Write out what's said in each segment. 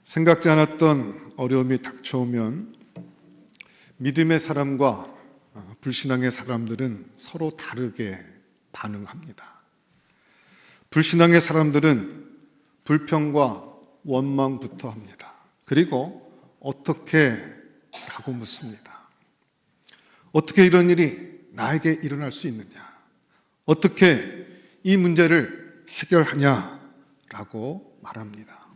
생각지 않았던 어려움이 닥쳐오면 믿음의 사람과 불신앙의 사람들은 서로 다르게 반응합니다. 불신앙의 사람들은 불평과 원망부터 합니다. 그리고 어떻게? 라고 묻습니다. 어떻게 이런 일이 나에게 일어날 수 있느냐? 어떻게 이 문제를 해결하냐? 라고 말합니다.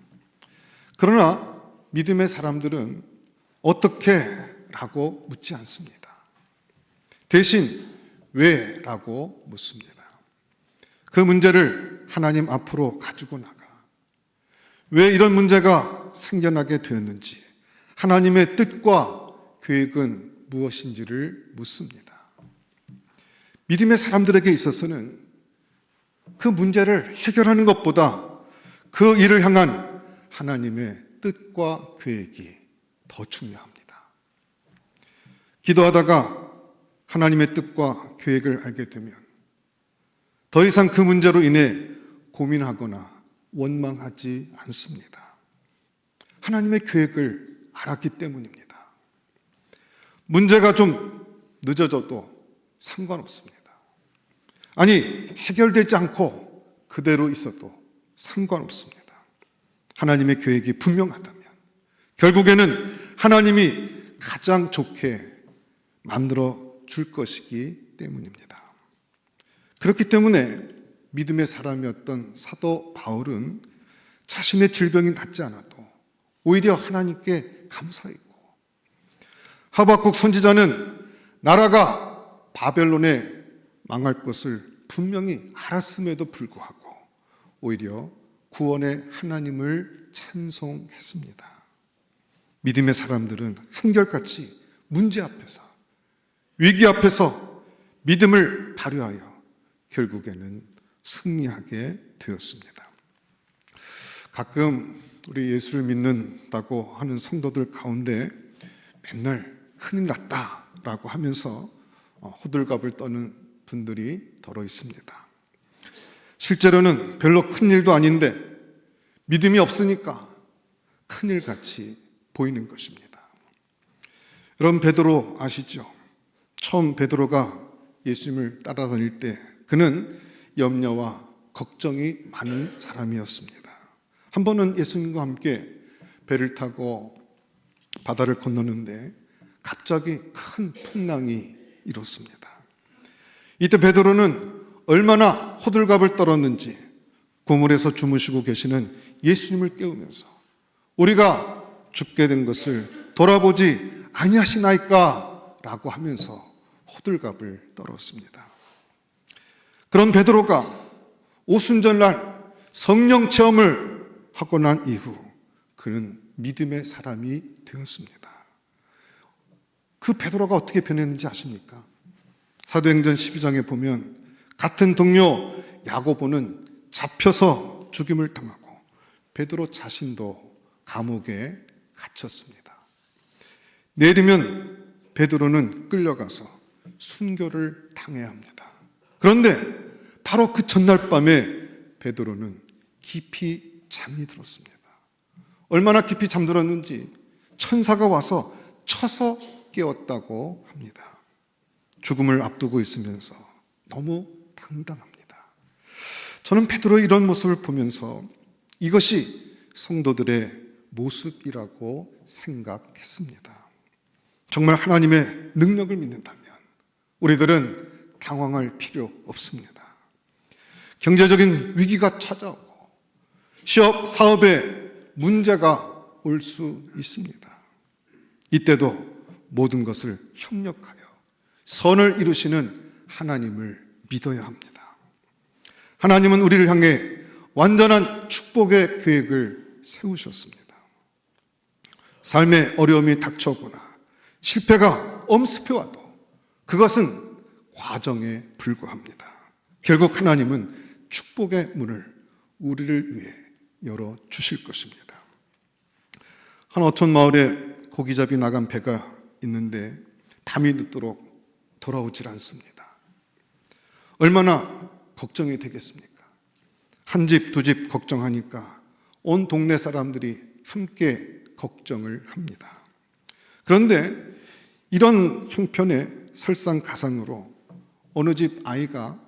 그러나 믿음의 사람들은 어떻게? 라고 묻지 않습니다. 대신 왜? 라고 묻습니다. 그 문제를 하나님 앞으로 가지고 나가 왜 이런 문제가 생겨나게 되었는지, 하나님의 뜻과 계획은 무엇인지를 묻습니다. 믿음의 사람들에게 있어서는 그 문제를 해결하는 것보다 그 일을 향한 하나님의 뜻과 계획이 더 중요합니다. 기도하다가 하나님의 뜻과 계획을 알게 되면 더 이상 그 문제로 인해 고민하거나 원망하지 않습니다. 하나님의 계획을 알았기 때문입니다. 문제가 좀 늦어져도 상관없습니다. 아니, 해결되지 않고 그대로 있어도 상관없습니다. 하나님의 계획이 분명하다면 결국에는 하나님이 가장 좋게 만들어 줄 것이기 때문입니다. 그렇기 때문에 믿음의 사람이었던 사도 바울은 자신의 질병이 낫지 않아도 오히려 하나님께 감사했고, 하박국 선지자는 나라가 바벨론에 망할 것을 분명히 알았음에도 불구하고 오히려 구원의 하나님을 찬송했습니다. 믿음의 사람들은 한결같이 문제 앞에서, 위기 앞에서 믿음을 발휘하여 결국에는 승리하게 되었습니다. 가끔 우리 예수를 믿는다고 하는 성도들 가운데 맨날 큰일 났다라고 하면서 호들갑을 떠는 분들이 더러 있습니다. 실제로는 별로 큰일도 아닌데 믿음이 없으니까 큰일같이 보이는 것입니다. 여러분, 베드로 아시죠? 처음 베드로가 예수님을 따라다닐 때 그는 염려와 걱정이 많은 사람이었습니다. 한 번은 예수님과 함께 배를 타고 바다를 건너는데 갑자기 큰 풍랑이 일었습니다. 이때 베드로는 얼마나 호들갑을 떨었는지 고물에서 주무시고 계시는 예수님을 깨우면서 우리가 죽게 된 것을 돌아보지 아니하시나이까? 라고 하면서 호들갑을 떨었습니다. 그런 베드로가 오순절날 성령 체험을 하고 난 이후 그는 믿음의 사람이 되었습니다. 그 베드로가 어떻게 변했는지 아십니까? 사도행전 12장에 보면 같은 동료 야고보는 잡혀서 죽임을 당하고 베드로 자신도 감옥에 갇혔습니다. 내일이면 베드로는 끌려가서 순교를 당해야 합니다. 그런데 바로 그 전날 밤에 베드로는 깊이 잠이 들었습니다. 얼마나 깊이 잠들었는지 천사가 와서 쳐서 깨웠다고 합니다. 죽음을 앞두고 있으면서 너무 당당합니다. 저는 베드로의 이런 모습을 보면서 이것이 성도들의 모습이라고 생각했습니다. 정말 하나님의 능력을 믿는다면 우리들은 당황할 필요 없습니다. 경제적인 위기가 찾아오고 취업, 사업에 문제가 올 수 있습니다. 이때도 모든 것을 협력하여 선을 이루시는 하나님을 믿어야 합니다. 하나님은 우리를 향해 완전한 축복의 계획을 세우셨습니다. 삶의 어려움이 닥쳐오거나 실패가 엄습해와도 그것은 과정에 불과합니다. 결국 하나님은 축복의 문을 우리를 위해 열어주실 것입니다. 한 어촌 마을에 고기잡이 나간 배가 있는데 밤이 늦도록 돌아오질 않습니다. 얼마나 걱정이 되겠습니까? 한 집, 두 집 걱정하니까 온 동네 사람들이 함께 걱정을 합니다. 그런데 이런 형편의 설상가상으로 어느 집 아이가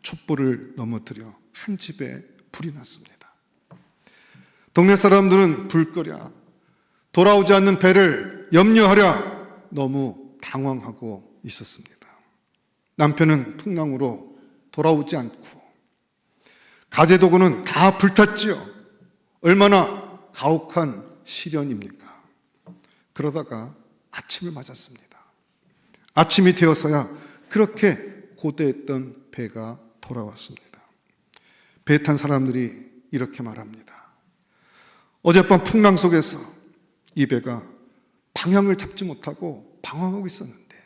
촛불을 넘어뜨려 한 집에 불이 났습니다. 동네 사람들은 불 끄랴, 돌아오지 않는 배를 염려하랴 너무 당황하고 있었습니다. 남편은 풍랑으로 돌아오지 않고 가재도구는 다 불탔지요. 얼마나 가혹한 시련입니까? 그러다가 아침을 맞았습니다. 아침이 되어서야 그렇게 고대했던 배가 돌아왔습니다. 배 탄 사람들이 이렇게 말합니다. 어젯밤 풍랑 속에서 이 배가 방향을 잡지 못하고 방황하고 있었는데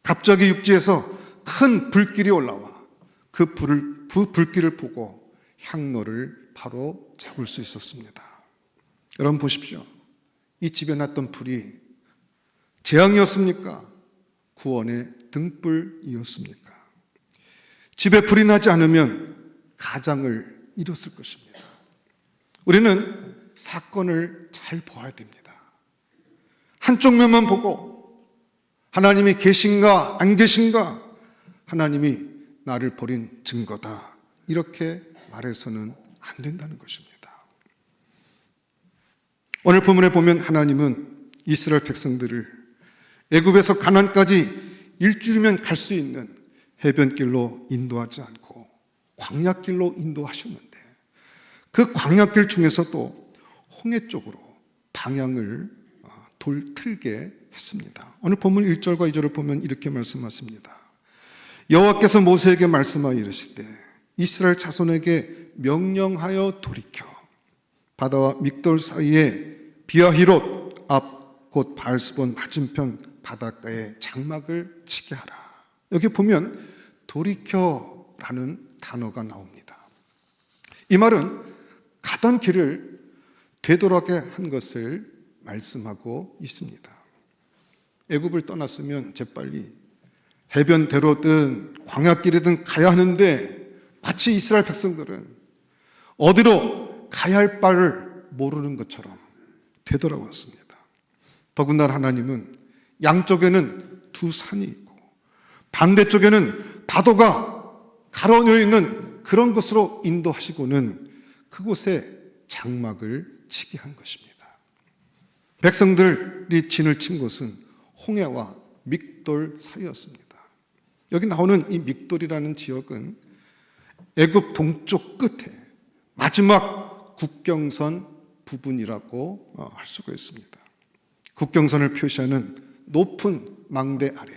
갑자기 육지에서 큰 불길이 올라와 그 불길을 보고 향로를 바로 잡을 수 있었습니다. 여러분 보십시오. 이 집에 났던 불이 재앙이었습니까? 구원의 등불이었습니까? 집에 불이 나지 않으면 가장을 잃었을 것입니다. 우리는 사건을 잘 보아야 됩니다. 한쪽 면만 보고 하나님이 계신가 안 계신가, 하나님이 나를 버린 증거다, 이렇게 말해서는 안 된다는 것입니다. 오늘 본문에 보면 하나님은 이스라엘 백성들을 애굽에서 가나안까지 일주일이면 갈 수 있는 해변길로 인도하지 않고 광야길로 인도하셨는데 그 광야길 중에서도 홍해 쪽으로 방향을 틀게 했습니다. 오늘 본문 1절과 2절을 보면 이렇게 말씀하십니다. 여호와께서 모세에게 말씀하여 이르시되 이스라엘 자손에게 명령하여 돌이켜 바다와 믹돌 사이에 비아히롯 앞 곧 바알스본 맞은편 바닷가에 장막을 치게 하라. 여기 보면 돌이켜라는 단어가 나옵니다. 이 말은 가던 길을 되돌아게 한 것을 말씀하고 있습니다. 애굽을 떠났으면 재빨리 해변대로든 광야길이든 가야 하는데 마치 이스라엘 백성들은 어디로 가야 할 바를 모르는 것처럼 되돌아왔습니다. 더군다나 하나님은 양쪽에는 두 산이 있고 반대쪽에는 바다가 가로놓여 있는 그런 곳으로 인도하시고는 그곳에 장막을 치게 한 것입니다. 백성들이 진을 친 곳은 홍해와 믹돌 사이였습니다. 여기 나오는 이 믹돌이라는 지역은 애굽 동쪽 끝에 마지막 국경선 부분이라고 할 수가 있습니다. 국경선을 표시하는 높은 망대 아래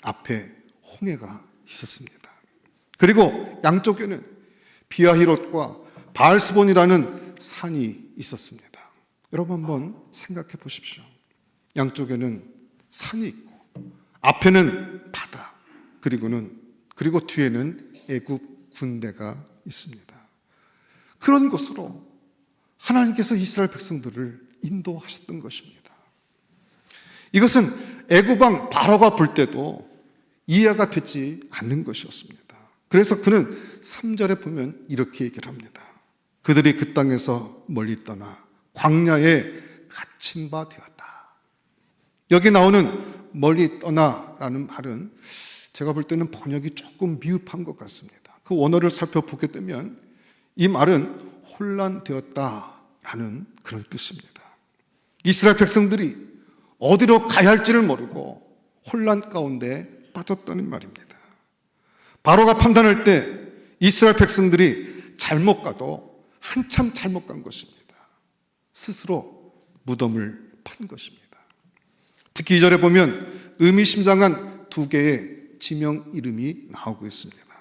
앞에 홍해가 있었습니다. 그리고 양쪽에는 비아히롯과 바알스본이라는 산이 있었습니다. 여러분 한번 생각해 보십시오. 양쪽에는 산이 있고 앞에는 바다, 그리고 뒤에는 애굽 군대가 있습니다. 그런 곳으로 하나님께서 이스라엘 백성들을 인도하셨던 것입니다. 이것은 애굽 왕 바로가 볼 때도 이해가 되지 않는 것이었습니다. 그래서 그는 3절에 보면 이렇게 얘기를 합니다. 그들이 그 땅에서 멀리 떠나 광야에 갇힌 바 되었다. 여기 나오는 멀리 떠나라는 말은 제가 볼 때는 번역이 조금 미흡한 것 같습니다. 그 원어를 살펴보게 되면 이 말은 혼란되었다라는 그런 뜻입니다. 이스라엘 백성들이 어디로 가야 할지를 모르고 혼란 가운데 빠졌다는 말입니다. 바로가 판단할 때 이스라엘 백성들이 잘못 가도 한참 잘못 간 것입니다. 스스로 무덤을 판 것입니다. 특히 2절에 보면 의미심장한 두 개의 지명 이름이 나오고 있습니다.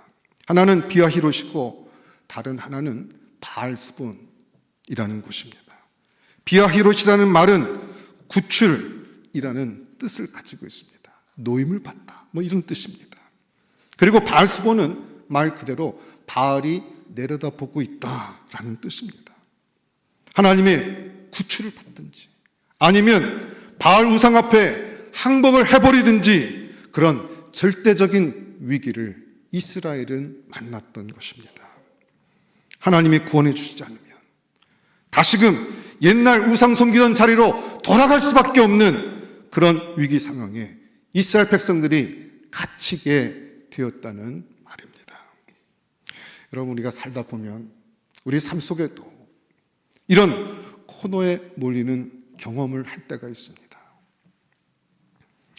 하나는 비아히롯이고 다른 하나는 바알스본이라는 곳입니다. 비아히롯이라는 말은 구출이라는 뜻을 가지고 있습니다. 노임을 받다, 이런 뜻입니다. 그리고 바알스본은 말 그대로 바알이 내려다보고 있다라는 뜻입니다. 하나님의 구출을 받든지 아니면 바알 우상 앞에 항복을 해버리든지 그런 절대적인 위기를 이스라엘은 만났던 것입니다. 하나님이 구원해 주시지 않으면 다시금 옛날 우상 섬기던 자리로 돌아갈 수밖에 없는 그런 위기 상황에 이스라엘 백성들이 갇히게 되었다는 말입니다. 여러분, 우리가 살다 보면 우리 삶 속에도 이런 코너에 몰리는 경험을 할 때가 있습니다.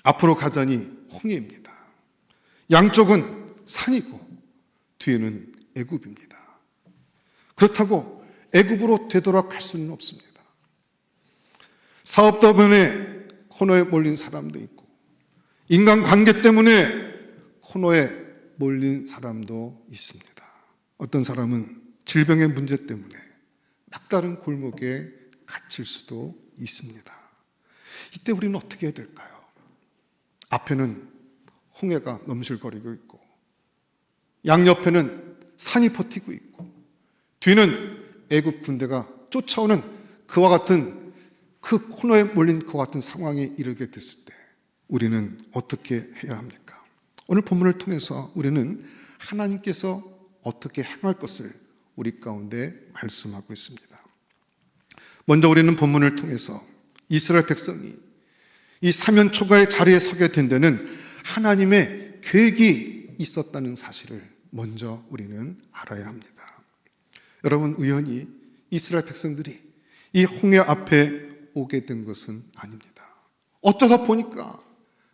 앞으로 가자니 홍해입니다. 양쪽은 산이고 뒤에는 애굽입니다. 그렇다고 애굽으로 되돌아갈 수는 없습니다. 사업 때문에 코너에 몰린 사람도 있고, 인간관계 때문에 코너에 몰린 사람도 있습니다. 어떤 사람은 질병의 문제 때문에 막다른 골목에 갇힐 수도 있습니다. 이때 우리는 어떻게 해야 될까요? 앞에는 홍해가 넘실거리고 있고, 양옆에는 산이 버티고 있고, 뒤는 애굽 군대가 쫓아오는 그와 같은 그 코너에 몰린 그와 같은 상황에 이르게 됐을 때 우리는 어떻게 해야 합니까? 오늘 본문을 통해서 우리는 하나님께서 어떻게 행할 것을 우리 가운데 말씀하고 있습니다. 먼저 우리는 본문을 통해서 이스라엘 백성이 이 사면 초가의 자리에 서게 된 데는 하나님의 계획이 있었다는 사실을 먼저 우리는 알아야 합니다. 여러분, 우연히 이스라엘 백성들이 이 홍해 앞에 오게 된 것은 아닙니다. 어쩌다 보니까,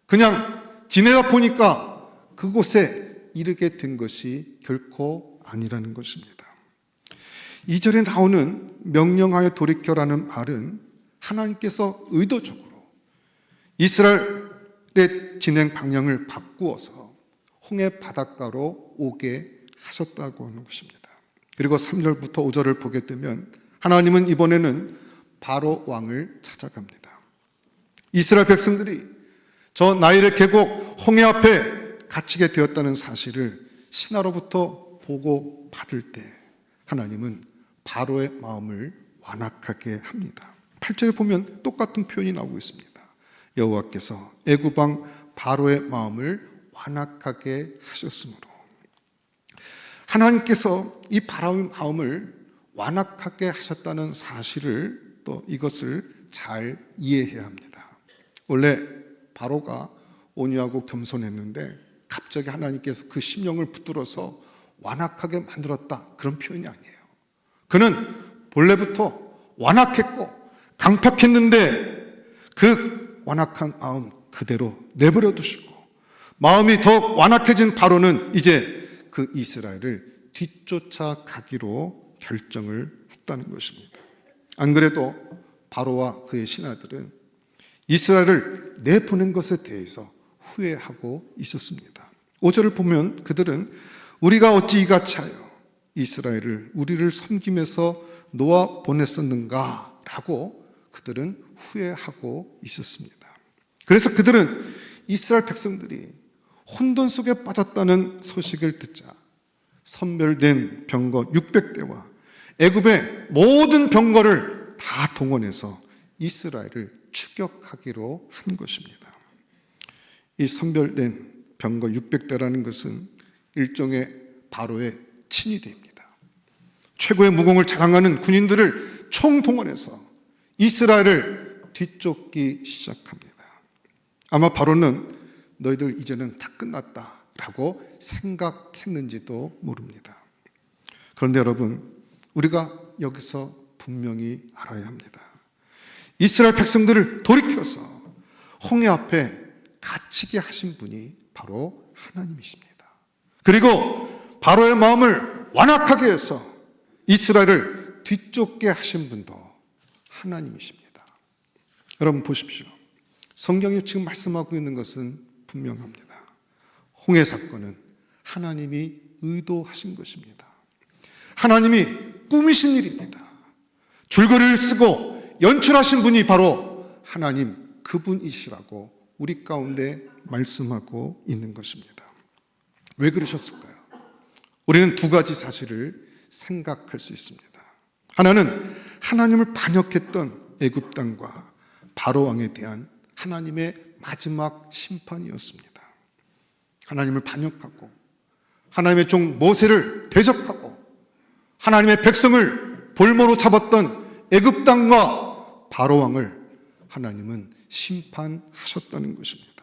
그냥 지내다 보니까 그곳에 이르게 된 것이 결코 아니라는 것입니다. 2절에 나오는 명령하여 돌이켜라는 말은 하나님께서 의도적으로 이스라엘의 진행 방향을 바꾸어서 홍해 바닷가로 오게 하셨다고 하는 것입니다. 그리고 3절부터 5절을 보게 되면 하나님은 이번에는 바로 왕을 찾아갑니다. 이스라엘 백성들이 저 나일의 계곡 홍해 앞에 갇히게 되었다는 사실을 신하로부터 보고 받을 때 하나님은 바로의 마음을 완악하게 합니다. 8절에 보면 똑같은 표현이 나오고 있습니다. 여호와께서 애굽 왕 바로의 마음을 완악하게 하셨으므로, 하나님께서 이 바로의 마음을 완악하게 하셨다는 사실을, 또 이것을 잘 이해해야 합니다. 원래 바로가 온유하고 겸손했는데 갑자기 하나님께서 그 심령을 붙들어서 완악하게 만들었다, 그런 표현이 아니에요. 그는 본래부터 완악했고 강팍했는데 그 완악한 마음 그대로 내버려 두시고, 마음이 더욱 완악해진 바로는 이제 그 이스라엘을 뒤쫓아가기로 결정을 했다는 것입니다. 안 그래도 바로와 그의 신하들은 이스라엘을 내보낸 것에 대해서 후회하고 있었습니다. 5절을 보면 그들은 우리가 어찌 이같이 하여 이스라엘을 우리를 섬김에서 놓아 보냈었는가 라고 그들은 후회하고 있었습니다. 그래서 그들은 이스라엘 백성들이 혼돈 속에 빠졌다는 소식을 듣자 선멸된 병거 600대와 애굽의 모든 병거를 다 동원해서 이스라엘을 추격하기로 한 것입니다. 이 선멸된 병거 600대라는 것은 일종의 바로의 친위대입니다. 최고의 무공을 자랑하는 군인들을 총동원해서 이스라엘을 뒤쫓기 시작합니다. 아마 바로는 너희들 이제는 다 끝났다라고 생각했는지도 모릅니다. 그런데 여러분, 우리가 여기서 분명히 알아야 합니다. 이스라엘 백성들을 돌이켜서 홍해 앞에 갇히게 하신 분이 바로 하나님이십니다. 그리고 바로의 마음을 완악하게 해서 이스라엘을 뒤쫓게 하신 분도 하나님이십니다. 여러분 보십시오. 성경이 지금 말씀하고 있는 것은 분명합니다. 홍해 사건은 하나님이 의도하신 것입니다. 하나님이 꾸미신 일입니다. 줄거리를 쓰고 연출하신 분이 바로 하나님 그분이시라고 우리 가운데 말씀하고 있는 것입니다. 왜 그러셨을까요? 우리는 두 가지 사실을 생각할 수 있습니다. 하나는 하나님을 반역했던 애굽 땅과 바로 왕에 대한 하나님의 마지막 심판이었습니다. 하나님을 반역하고 하나님의 종 모세를 대적하고 하나님의 백성을 볼모로 잡았던 애굽 땅과 바로 왕을 하나님은 심판하셨다는 것입니다.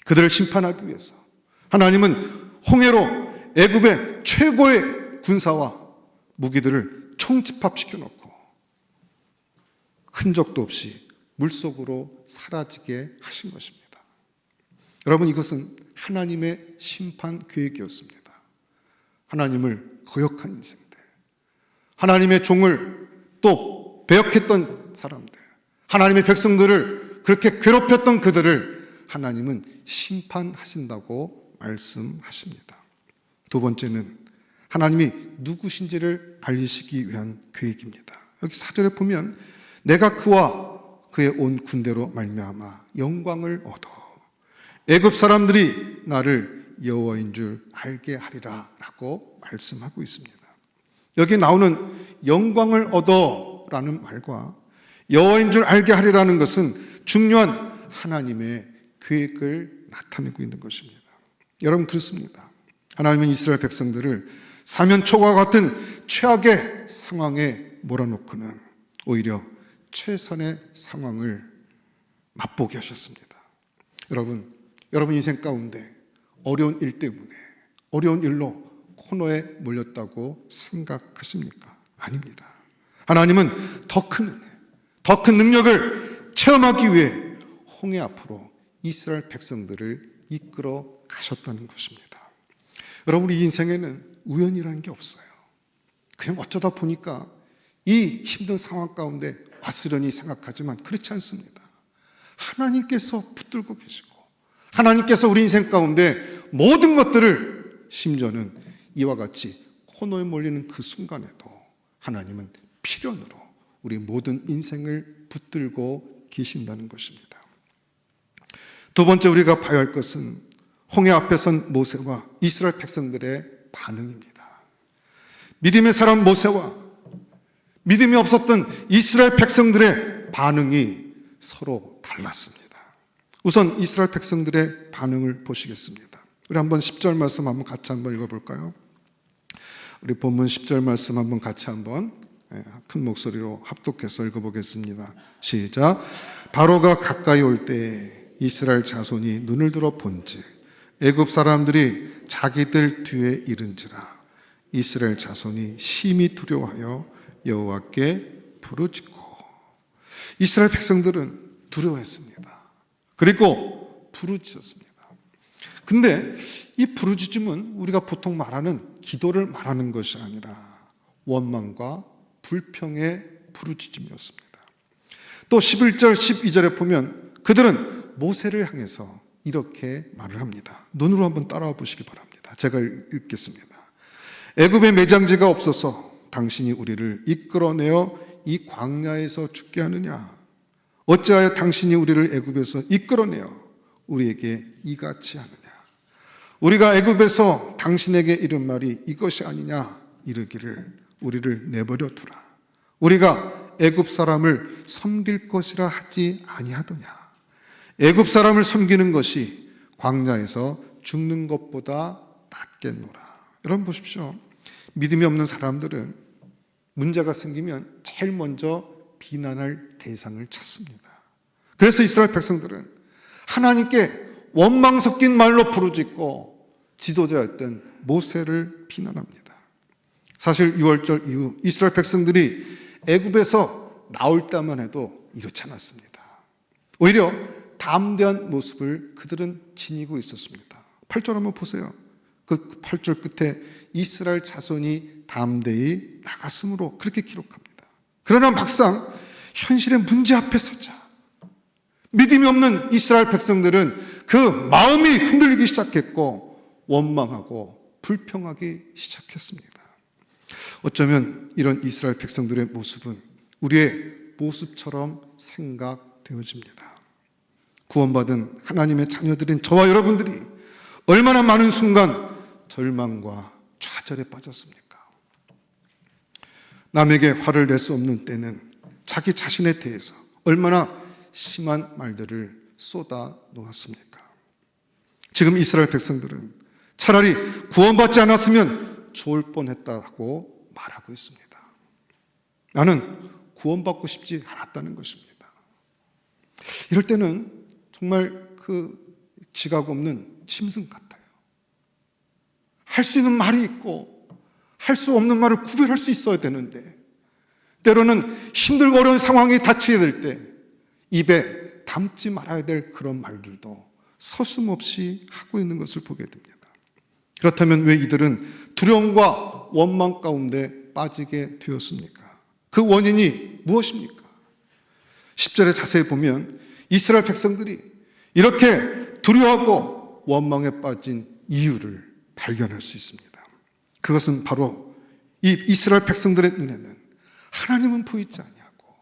그들을 심판하기 위해서 하나님은 홍해로 애굽의 최고의 군사와 무기들을 총집합시켜 놓고 흔적도 없이 물속으로 사라지게 하신 것입니다. 여러분, 이것은 하나님의 심판 계획이었습니다. 하나님을 거역한 인생들, 하나님의 종을 또 배역했던 사람들, 하나님의 백성들을 그렇게 괴롭혔던 그들을 하나님은 심판하신다고 말씀하십니다. 두 번째는 하나님이 누구신지를 알리시기 위한 계획입니다. 여기 4절에 보면 내가 그와 그의 온 군대로 말미암아 영광을 얻어 애굽 사람들이 나를 여호와인 줄 알게 하리라 라고 말씀하고 있습니다. 여기 나오는 영광을 얻어라는 말과 여호와인 줄 알게 하리라는 것은 중요한 하나님의 계획을 나타내고 있는 것입니다. 여러분, 그렇습니다. 하나님은 이스라엘 백성들을 사면초가 같은 최악의 상황에 몰아놓고는 오히려 최선의 상황을 맛보게 하셨습니다. 여러분 인생 가운데 어려운 일 때문에 어려운 일로 코너에 몰렸다고 생각하십니까? 아닙니다. 하나님은 더 큰 은혜, 더 큰 능력을 체험하기 위해 홍해 앞으로 이스라엘 백성들을 이끌어 가셨다는 것입니다. 여러분, 우리 인생에는 우연이라는 게 없어요. 그냥 어쩌다 보니까 이 힘든 상황 가운데 왔으려니 생각하지만 그렇지 않습니다. 하나님께서 붙들고 계시고 하나님께서 우리 인생 가운데 모든 것들을, 심지어는 이와 같이 코너에 몰리는 그 순간에도 하나님은 필연으로 우리 모든 인생을 붙들고 계신다는 것입니다. 두 번째 우리가 봐야 할 것은 홍해 앞에 선 모세와 이스라엘 백성들의 반응입니다. 믿음의 사람 모세와 믿음이 없었던 이스라엘 백성들의 반응이 서로 달랐습니다. 우선 이스라엘 백성들의 반응을 보시겠습니다. 우리 한번 10절 말씀 한번 같이 한번 읽어볼까요? 우리 본문 10절 말씀 한번 같이 한번 큰 목소리로 합독해서 읽어보겠습니다. 시작. 바로가 가까이 올 때 이스라엘 자손이 눈을 들어 본즉 애굽 사람들이 자기들 뒤에 이른지라 이스라엘 자손이 심히 두려워하여 여호와께 부르짖고. 이스라엘 백성들은 두려워했습니다. 그리고 부르짖었습니다. 근데 이 부르짖음은 우리가 보통 말하는 기도를 말하는 것이 아니라 원망과 불평의 부르짖음이었습니다. 또 11절 12절에 보면 그들은 모세를 향해서 이렇게 말을 합니다. 눈으로 한번 따라와 보시기 바랍니다. 제가 읽겠습니다. 애굽에 매장지가 없어서 당신이 우리를 이끌어내어 이 광야에서 죽게 하느냐? 어찌하여 당신이 우리를 애굽에서 이끌어내어 우리에게 이같이 하느냐? 우리가 애굽에서 당신에게 이른 말이 이것이 아니냐? 이르기를 우리를 내버려 두라. 우리가 애굽 사람을 섬길 것이라 하지 아니하더냐? 애굽 사람을 섬기는 것이 광야에서 죽는 것보다 낫겠노라. 여러분 보십시오. 믿음이 없는 사람들은 문제가 생기면 제일 먼저 비난할 대상을 찾습니다. 그래서 이스라엘 백성들은 하나님께 원망 섞인 말로 부르짖고 지도자였던 모세를 비난합니다. 사실 6월절 이후 이스라엘 백성들이 애굽에서 나올 때만 해도 이렇지 않았습니다. 오히려 담대한 모습을 그들은 지니고 있었습니다. 8절 한번 보세요. 그 8절 끝에 이스라엘 자손이 담대히 나갔으므로 그렇게 기록합니다. 그러나 막상 현실의 문제 앞에 서자 믿음이 없는 이스라엘 백성들은 그 마음이 흔들리기 시작했고 원망하고 불평하기 시작했습니다. 어쩌면 이런 이스라엘 백성들의 모습은 우리의 모습처럼 생각되어집니다. 구원받은 하나님의 자녀들인 저와 여러분들이 얼마나 많은 순간 절망과 좌절에 빠졌습니까? 남에게 화를 낼 수 없는 때는 자기 자신에 대해서 얼마나 심한 말들을 쏟아 놓았습니까? 지금 이스라엘 백성들은 차라리 구원받지 않았으면 좋을 뻔했다고 말하고 있습니다. 나는 구원받고 싶지 않았다는 것입니다. 이럴 때는 정말 그 지각 없는 짐승 같아요. 할 수 있는 말이 있고 할 수 없는 말을 구별할 수 있어야 되는데, 때로는 힘들고 어려운 상황이 닥치게 될 때 입에 담지 말아야 될 그런 말들도 서슴없이 하고 있는 것을 보게 됩니다. 그렇다면 왜 이들은 두려움과 원망 가운데 빠지게 되었습니까? 그 원인이 무엇입니까? 10절에 자세히 보면 이스라엘 백성들이 이렇게 두려워하고 원망에 빠진 이유를 발견할 수 있습니다. 그것은 바로 이 이스라엘 백성들의 눈에는 하나님은 보이지 아니하고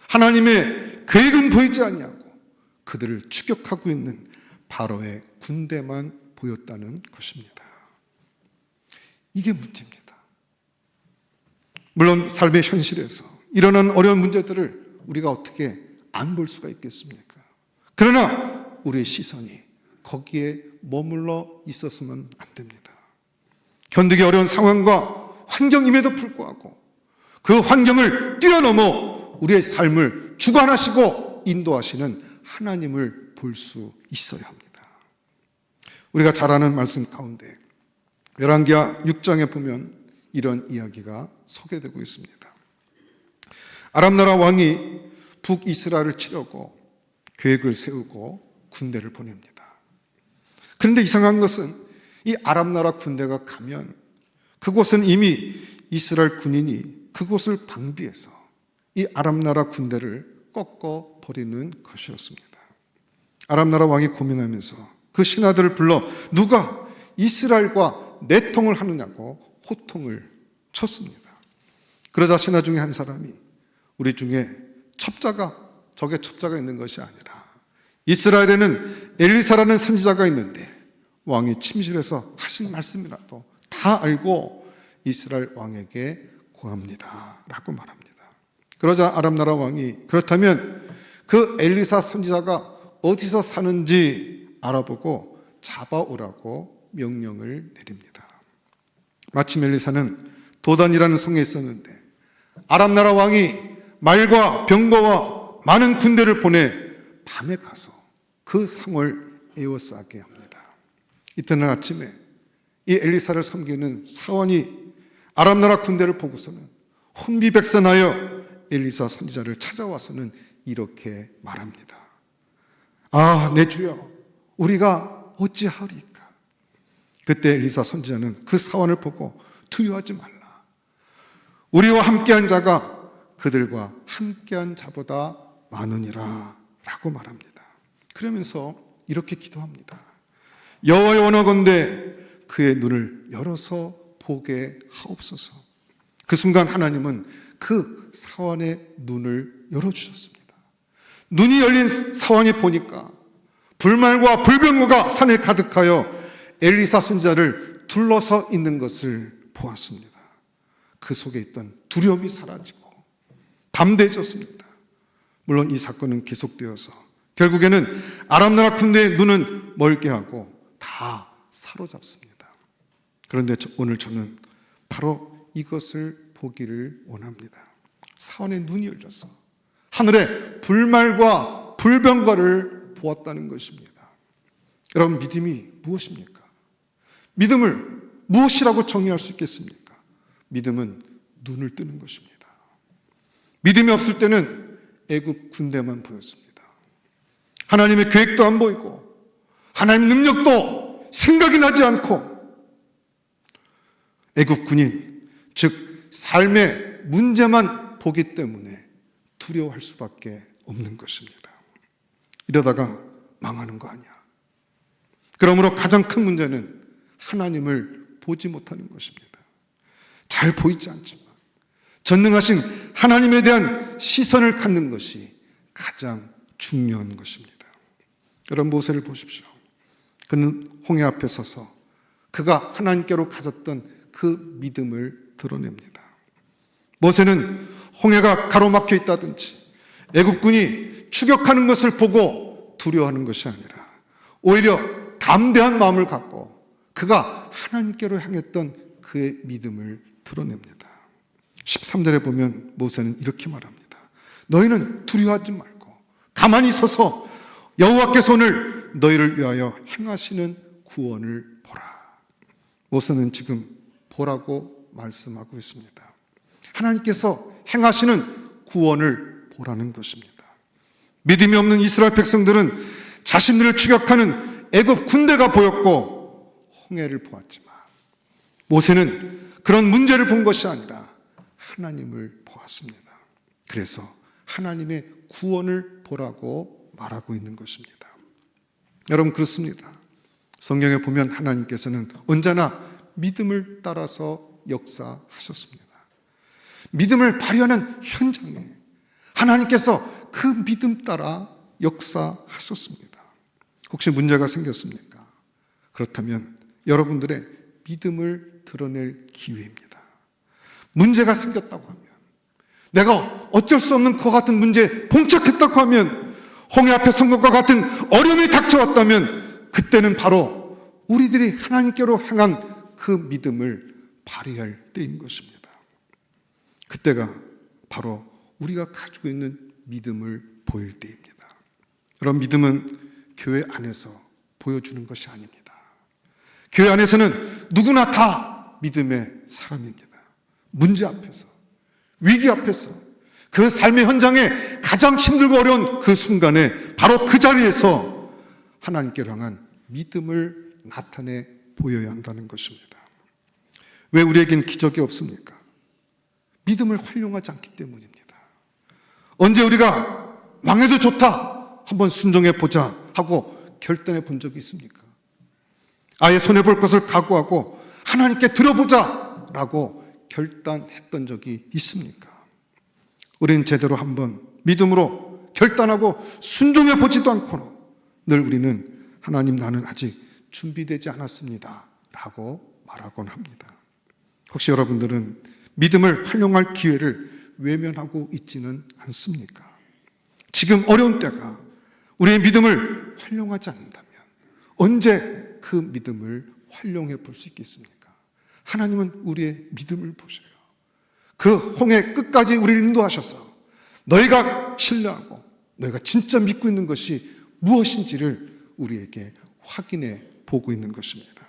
하나님의 계획은 보이지 아니하고 그들을 추격하고 있는 바로의 군대만 보였다는 것입니다. 이게 문제입니다. 물론 삶의 현실에서 일어난 어려운 문제들을 우리가 어떻게 안 볼 수가 있겠습니까? 그러나 우리의 시선이 거기에 머물러 있었으면 안 됩니다. 견디기 어려운 상황과 환경임에도 불구하고 그 환경을 뛰어넘어 우리의 삶을 주관하시고 인도하시는 하나님을 볼 수 있어야 합니다. 우리가 잘 아는 말씀 가운데 열왕기하 6장에 보면 이런 이야기가 소개되고 있습니다. 아람나라 왕이 북이스라엘을 치려고 계획을 세우고 군대를 보냅니다. 그런데 이상한 것은 이 아람나라 군대가 가면 그곳은 이미 이스라엘 군인이 그곳을 방비해서 이 아람나라 군대를 꺾어 버리는 것이었습니다. 아람나라 왕이 고민하면서 그 신하들을 불러 누가 이스라엘과 내통을 하느냐고 호통을 쳤습니다. 그러자 신하 중에 한 사람이 우리 중에 적에 첩자가 있는 것이 아니라 이스라엘에는 엘리사라는 선지자가 있는데 왕이 침실에서 하신 말씀이라도 다 알고 이스라엘 왕에게 고합니다 라고 말합니다. 그러자 아람나라 왕이 그렇다면 그 엘리사 선지자가 어디서 사는지 알아보고 잡아오라고 명령을 내립니다. 마침 엘리사는 도단이라는 성에 있었는데 아람나라 왕이 말과 병거와 많은 군대를 보내 밤에 가서 그 성을 에워싸게 합니다. 이튿날 아침에 이 엘리사를 섬기는 사원이 아람나라 군대를 보고서는 혼비백산하여 엘리사 선지자를 찾아와서는 이렇게 말합니다. 아, 내 주여, 우리가 어찌하리까? 그때 엘리사 선지자는 그 사원을 보고 두려워하지 말라. 우리와 함께한 자가 그들과 함께한 자보다 많으니라 라고 말합니다. 그러면서 이렇게 기도합니다. 여호와의 원하건대 그의 눈을 열어서 보게 하옵소서. 그 순간 하나님은 그 사원의 눈을 열어주셨습니다. 눈이 열린 사원이 보니까 불말과 불병거가 산에 가득하여 엘리사 선지자를 둘러서 있는 것을 보았습니다. 그 속에 있던 두려움이 사라지고 담대해졌습니다. 물론 이 사건은 계속되어서 결국에는 아람나라 군대의 눈은 멀게 하고 다 사로잡습니다. 그런데 오늘 저는 바로 이것을 보기를 원합니다. 사원의 눈이 열려서 하늘에 불말과 불병거를 보았다는 것입니다. 여러분, 믿음이 무엇입니까? 믿음을 무엇이라고 정의할 수 있겠습니까? 믿음은 눈을 뜨는 것입니다. 믿음이 없을 때는 애굽 군대만 보였습니다. 하나님의 계획도 안 보이고 하나님 능력도 생각이 나지 않고 애굽 군인, 즉 삶의 문제만 보기 때문에 두려워할 수밖에 없는 것입니다. 이러다가 망하는 거 아니야. 그러므로 가장 큰 문제는 하나님을 보지 못하는 것입니다. 잘 보이지 않지만 전능하신 하나님에 대한 시선을 갖는 것이 가장 중요한 것입니다. 여러분, 모세를 보십시오. 그는 홍해 앞에 서서 그가 하나님께로 가졌던 그 믿음을 드러냅니다. 모세는 홍해가 가로막혀 있다든지 애국군이 추격하는 것을 보고 두려워하는 것이 아니라 오히려 담대한 마음을 갖고 그가 하나님께로 향했던 그의 믿음을 드러냅니다. 13절에 보면 모세는 이렇게 말합니다. 너희는 두려워하지 말고 가만히 서서 여호와께서 오늘 너희를 위하여 행하시는 구원을 보라. 모세는 지금 보라고 말씀하고 있습니다. 하나님께서 행하시는 구원을 보라는 것입니다. 믿음이 없는 이스라엘 백성들은 자신들을 추격하는 애굽 군대가 보였고 홍해를 보았지만 모세는 그런 문제를 본 것이 아니라 하나님을 보았습니다. 그래서 하나님의 구원을 보라고 말하고 있는 것입니다. 여러분, 그렇습니다. 성경에 보면 하나님께서는 언제나 믿음을 따라서 역사하셨습니다. 믿음을 발휘하는 현장에 하나님께서 그 믿음 따라 역사하셨습니다. 혹시 문제가 생겼습니까? 그렇다면 여러분들의 믿음을 드러낼 기회입니다. 문제가 생겼다고 하면, 내가 어쩔 수 없는 그와 같은 문제에 봉착했다고 하면, 홍해 앞에 선 것과 같은 어려움이 닥쳐왔다면 그때는 바로 우리들이 하나님께로 향한 그 믿음을 발휘할 때인 것입니다. 그때가 바로 우리가 가지고 있는 믿음을 보일 때입니다. 그런 믿음은 교회 안에서 보여주는 것이 아닙니다. 교회 안에서는 누구나 다 믿음의 사람입니다. 문제 앞에서, 위기 앞에서, 그 삶의 현장에 가장 힘들고 어려운 그 순간에 바로 그 자리에서 하나님께로 향한 믿음을 나타내 보여야 한다는 것입니다. 왜 우리에겐 기적이 없습니까? 믿음을 활용하지 않기 때문입니다. 언제 우리가 망해도 좋다, 한번 순종해 보자 하고 결단해 본 적이 있습니까? 아예 손해볼 것을 각오하고 하나님께 들어보자 라고 결단했던 적이 있습니까? 우리는 제대로 한번 믿음으로 결단하고 순종해 보지도 않고 늘 우리는 하나님, 나는 아직 준비되지 않았습니다 라고 말하곤 합니다. 혹시 여러분들은 믿음을 활용할 기회를 외면하고 있지는 않습니까? 지금 어려운 때가 우리의 믿음을 활용하지 않는다면 언제 그 믿음을 활용해 볼 수 있겠습니까? 하나님은 우리의 믿음을 보셔요. 그 홍해 끝까지 우리를 인도하셔서 너희가 신뢰하고 너희가 진짜 믿고 있는 것이 무엇인지를 우리에게 확인해 보고 있는 것입니다.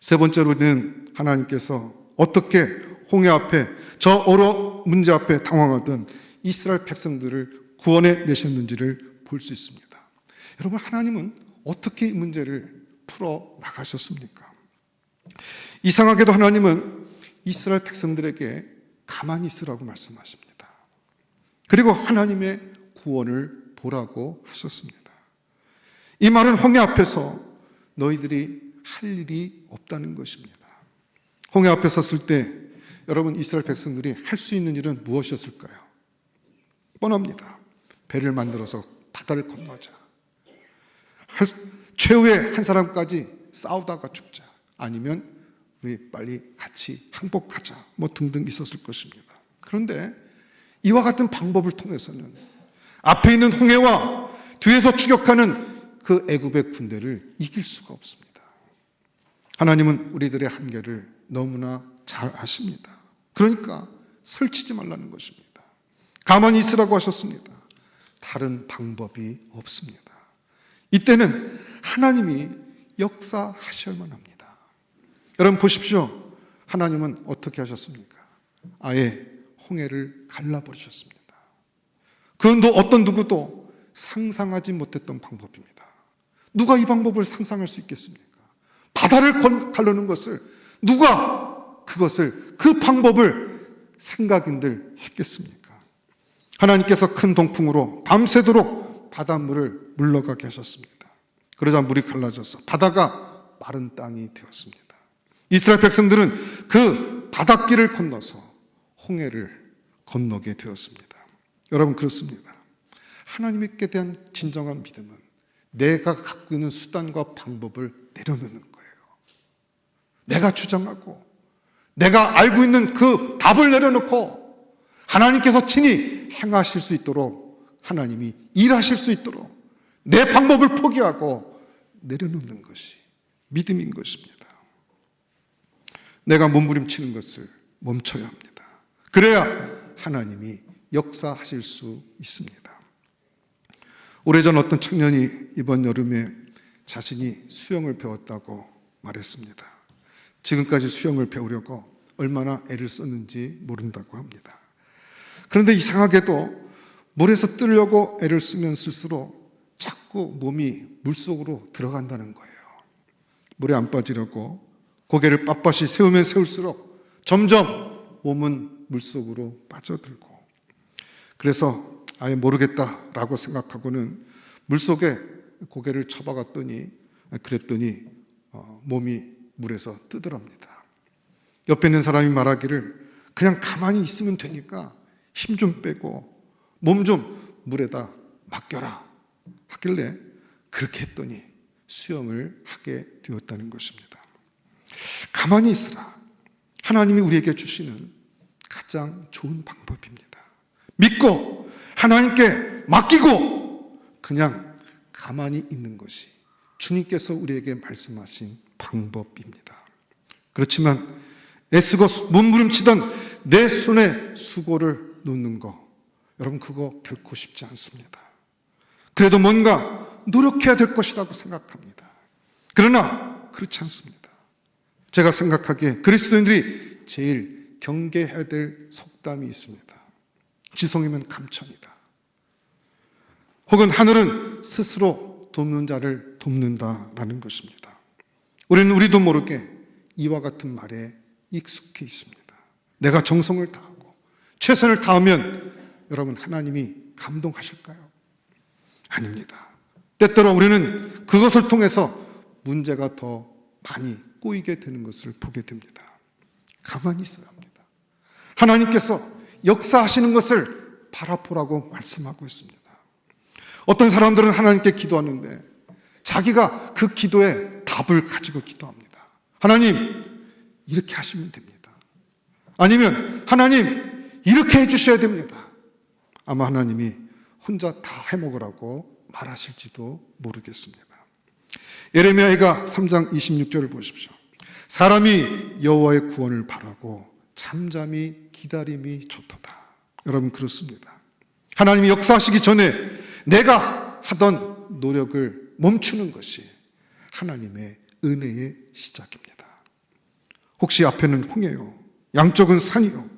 세 번째로 우리는 하나님께서 어떻게 홍해 앞에 저 어려운 문제 앞에 당황하던 이스라엘 백성들을 구원해 내셨는지를 볼 수 있습니다. 여러분, 하나님은 어떻게 이 문제를 풀어 나가셨습니까? 이상하게도 하나님은 이스라엘 백성들에게 가만히 있으라고 말씀하십니다. 그리고 하나님의 구원을 보라고 하셨습니다. 이 말은 홍해 앞에서 너희들이 할 일이 없다는 것입니다. 홍해 앞에 섰을 때 여러분, 이스라엘 백성들이 할 수 있는 일은 무엇이었을까요? 뻔합니다. 배를 만들어서 바다를 건너자. 최후의 한 사람까지 싸우다가 죽자. 아니면 우리 빨리 같이 항복하자. 뭐 등등 있었을 것입니다. 그런데 이와 같은 방법을 통해서는 앞에 있는 홍해와 뒤에서 추격하는 그 애굽의 군대를 이길 수가 없습니다. 하나님은 우리들의 한계를 너무나 잘 아십니다. 그러니까 설치지 말라는 것입니다. 가만히 있으라고 하셨습니다. 다른 방법이 없습니다. 이때는 하나님이 역사하셔야만 합니다. 여러분 보십시오. 하나님은 어떻게 하셨습니까? 아예 홍해를 갈라버리셨습니다. 그건 어떤 누구도 상상하지 못했던 방법입니다. 누가 이 방법을 상상할 수 있겠습니까? 바다를 가르는 것을 누가 그 방법을 생각인들 했겠습니까? 하나님께서 큰 동풍으로 밤새도록 바닷물을 물러가게 하셨습니다. 그러자 물이 갈라져서 바다가 마른 땅이 되었습니다. 이스라엘 백성들은 그 바닷길을 건너서 홍해를 건너게 되었습니다. 여러분 그렇습니다. 하나님께 대한 진정한 믿음은 내가 갖고 있는 수단과 방법을 내려놓는 거예요. 내가 주장하고 내가 알고 있는 그 답을 내려놓고 하나님께서 친히 행하실 수 있도록, 하나님이 일하실 수 있도록 내 방법을 포기하고 내려놓는 것이 믿음인 것입니다. 내가 몸부림치는 것을 멈춰야 합니다. 그래야 하나님이 역사하실 수 있습니다. 오래전 어떤 청년이 이번 여름에 자신이 수영을 배웠다고 말했습니다. 지금까지 수영을 배우려고 얼마나 애를 썼는지 모른다고 합니다. 그런데 이상하게도 물에서 뜨려고 애를 쓰면 쓸수록 자꾸 몸이 물속으로 들어간다는 거예요. 물에 안 빠지려고 고개를 빳빳이 세우면 세울수록 점점 몸은 물속으로 빠져들고, 그래서 아예 모르겠다라고 생각하고는 물속에 고개를 쳐박았더니 몸이 물에서 뜨더랍니다. 옆에 있는 사람이 말하기를 그냥 가만히 있으면 되니까 힘 좀 빼고 몸 좀 물에다 맡겨라 하길래 그렇게 했더니 수영을 하게 되었다는 것입니다. 가만히 있으라. 하나님이 우리에게 주시는 가장 좋은 방법입니다. 믿고 하나님께 맡기고 그냥 가만히 있는 것이 주님께서 우리에게 말씀하신 방법입니다. 그렇지만 애쓰고 몸부림치던 내 손에 수고를 놓는 거, 여러분 그거 결코 쉽지 않습니다. 그래도 뭔가 노력해야 될 것이라고 생각합니다. 그러나 그렇지 않습니다. 제가 생각하기에 그리스도인들이 제일 경계해야 될 속담이 있습니다. 지성이면 감천이다. 혹은 하늘은 스스로 돕는 자를 돕는다라는 것입니다. 우리는 우리도 모르게 이와 같은 말에 익숙해 있습니다. 내가 정성을 다하고 최선을 다하면 여러분 하나님이 감동하실까요? 아닙니다. 때때로 우리는 그것을 통해서 문제가 더 많이 꼬이게 되는 것을 보게 됩니다. 가만히 있어야 합니다. 하나님께서 역사하시는 것을 바라보라고 말씀하고 있습니다. 어떤 사람들은 하나님께 기도하는데 자기가 그 기도에 답을 가지고 기도합니다. 하나님, 이렇게 하시면 됩니다. 아니면 하나님, 이렇게 해주셔야 됩니다. 아마 하나님이 혼자 다 해먹으라고 말하실지도 모르겠습니다. 예레미야가 3장 26절을 보십시오. 사람이 여호와의 구원을 바라고 잠잠히 기다림이 좋도다. 여러분 그렇습니다. 하나님이 역사하시기 전에 내가 하던 노력을 멈추는 것이 하나님의 은혜의 시작입니다. 혹시 앞에는 홍해요, 양쪽은 산이요,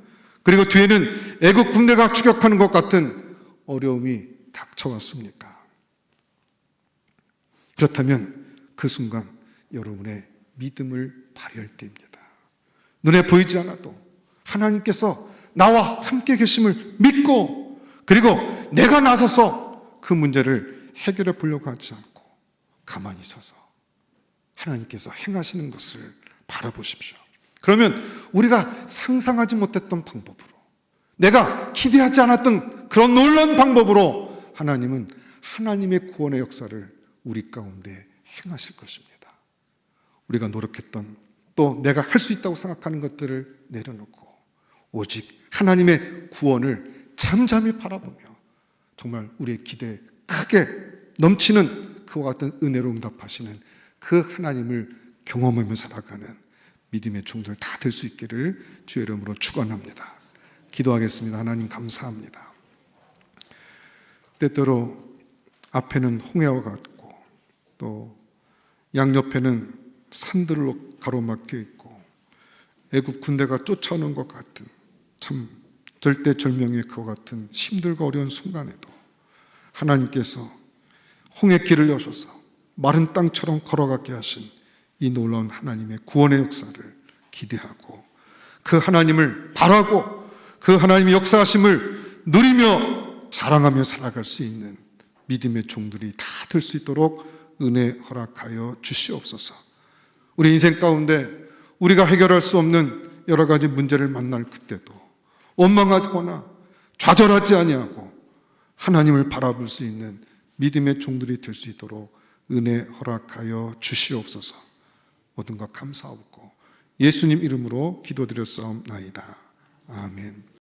그리고 뒤에는 애국 군대가 추격하는 것 같은 어려움이 닥쳐왔습니까? 그렇다면 그 순간 여러분의 믿음을 발휘할 때입니다. 눈에 보이지 않아도 하나님께서 나와 함께 계심을 믿고, 그리고 내가 나서서 그 문제를 해결해 보려고 하지 않고 가만히 서서 하나님께서 행하시는 것을 바라보십시오. 그러면 우리가 상상하지 못했던 방법으로, 내가 기대하지 않았던 그런 놀라운 방법으로 하나님은 하나님의 구원의 역사를 우리 가운데 행하실 것입니다. 우리가 노력했던, 또 내가 할 수 있다고 생각하는 것들을 내려놓고 오직 하나님의 구원을 잠잠히 바라보며 정말 우리의 기대에 크게 넘치는 그와 같은 은혜로 응답하시는 그 하나님을 경험하며 살아가는 믿음의 종들 다 될 수 있기를 주의 이름으로 축원합니다. 기도하겠습니다. 하나님 감사합니다. 때때로 앞에는 홍해와 같고 또 양옆에는 산들로 가로막혀 있고 애국 군대가 쫓아오는 것 같은, 참 절대절명의 그와 같은 힘들고 어려운 순간에도 하나님께서 홍해길을 여셔서 마른 땅처럼 걸어가게 하신 이 놀라운 하나님의 구원의 역사를 기대하고 그 하나님을 바라고 그 하나님의 역사하심을 누리며 자랑하며 살아갈 수 있는 믿음의 종들이 다 될 수 있도록 은혜 허락하여 주시옵소서. 우리 인생 가운데 우리가 해결할 수 없는 여러 가지 문제를 만날 그때도 원망하거나 좌절하지 아니하고 하나님을 바라볼 수 있는 믿음의 종들이 될 수 있도록 은혜 허락하여 주시옵소서. 모든 것 감사하고 예수님 이름으로 기도드렸사옵나이다. 아멘.